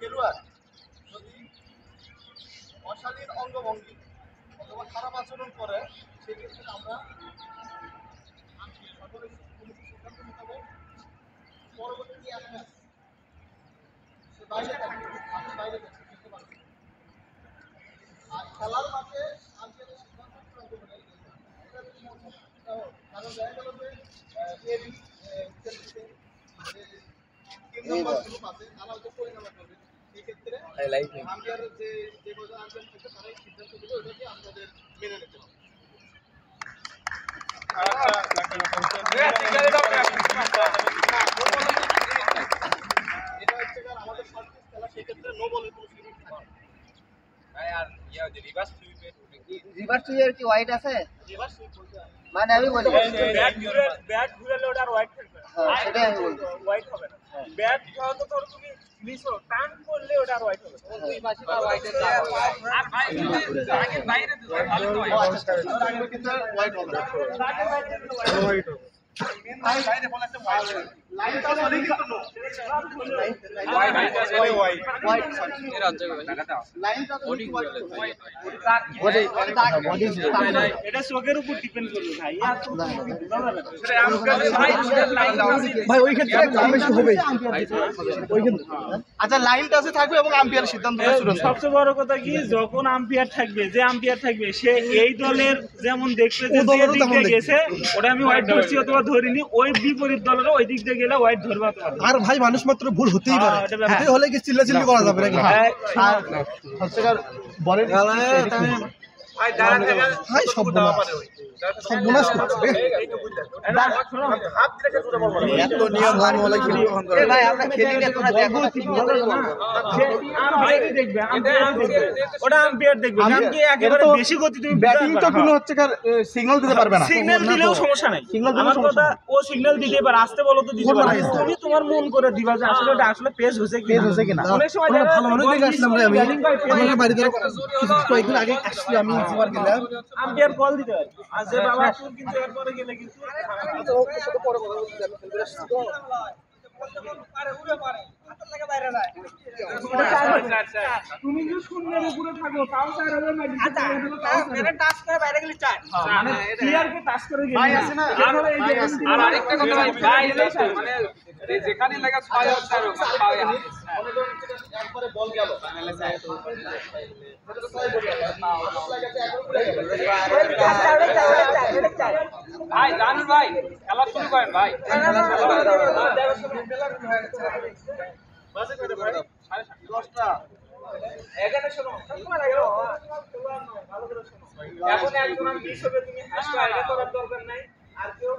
খেলোয়াড় যদি অশালীন অঙ্গভঙ্গি অথবা খারাপ আচরণ করে সেক্ষেত্রে আমরা সকলের সিদ্ধান্ত নিতে হবে পরবর্তী এক ম্যাচ সে বাইরে থাকবে, মাঠের বাইরে থাকবে, খেলতে পারবে না। আর খেলার মাঠে আম্পায়ারের সিদ্ধান্ত চূড়ান্ত হলে এটা যদি মনে হয়, কারণ দেখা গেল যে এবি খেলতেছে যে 3 নম্বর গ্রুপ আছে তারা হয়তো পরিচালনা করবে, সেক্ষেত্রে আম্পায়ার যে কজন আম্পায়ার থাকে তারাই সিদ্ধান্ত দেবে, ওটাকে আমাদের মেনে নিতে হবে। এটা হচ্ছে আমাদের সর্বোচ্চ খেলা, সেক্ষেত্রে নো বলের কোনো সুযোগ থাকে না। রিভার্স সুইপের কি হোয়াইট আছে? রিভার্স সুইপ বলতে মানে আমি বলি ব্যাট ঘুরালে ওটা আর হোয়াইট থাকবে না। হ্যাঁ, সেটাই আমি বলছি। হোয়াইট হবে না। ব্যাট হয়তো ধরো তুমি মিসো টান করলে ওটা আর হোয়াইট হবে না। দুই পাশে বা হোয়াইটের দাগ আর ভাই আগে বাইরে দিতে হয় তাহলে তো ও আচ্ছা, রাগের কিন্তু হোয়াইট হবে না। হোয়াইট হবে। বাইরে বলে একটা হোয়াইট লাইনটা বলে কিন্তু নো হোয়াইট হোয়াইট হোয়াইট এর রাজ্য লাইনটা তো হোয়াইট এটা চোখের উপর ডিপেন্ড করবে ভাই। ভাই ওই ক্ষেত্রে কম বেশি হবে ওই ক্ষেত্রে। আচ্ছা লাইনটা আছে থাকবে এবং আম্পায়ারের সিদ্ধান্ত চূড়ান্ত। সবচেয়ে বড় কথা কি, যখন আম্পায়ার থাকবে, যে আম্পায়ার থাকবে সে এই দলের যেমন দেখবে যে দিক দিয়ে গেছে ওটা আমি হোয়াইট ধরছি অথবা ধরিনি, ওই বিপরীত দলেরও ওই দিক দিয়ে গেলে হোয়াইট ধরবা তোমার। আর ভাই মানুষ মাত্র ভুল হতেই পারে, হতে হলে কি চিল্লাচিল্লি করা যাবে নাকি? হচ্ছে বলের ভাই সর্বনাশ করছে এত নিয়ম মানওয়ালা খেলি ভাই আমরা খেলি না, তোমরা দেখো না, ওটা আম্পায়ার দেখবে। কারণ কি একেবারে বেশি গতি তুমি ব্যাটিং তো কোনো হচ্ছে সিগন্যাল দিতে পারবে না। সিগন্যাল দিলেও সমস্যা নাই, আমার কথা ও সিগন্যাল দিতে পারে, আসতে বলো তো দিতে পারে, তুমি তোমার মন করে দিবা যে আসলে এটা আসলে পেস হয়েছে কিনা। অনেক সময় ভালো মানুষ দেখে আসলাম রে আমি আমার বাড়িতে কয়েকদিন আগে আসছি আমি একবার গেলাম আম্পায়ার কল দিতে পারে। আর যে বাবা তুমি কিন্তু এরপরে গেলে কিন্তু পরে কথা বলছি আমি খেলতে আসছি তো তুমি যদি শূন্যের উপরে থাকো তাও 4000 না দিতে এটা টাচ করে বাইরে গেলে চার। মানে প্লেয়ারকে টাচ করে গেলে ভাই আছে না আর আরেকটা কথা ভাই মানে যেখানে লাগা 6000 একবারে বল গেল ভাই জানুন ভাই খেলা শুরু করেন ভাই। এখানে শোনো এখন একজন 20 হবে, তুমি হ্যাশট্যাগ আইডি করার দরকার নাই, আর কেউ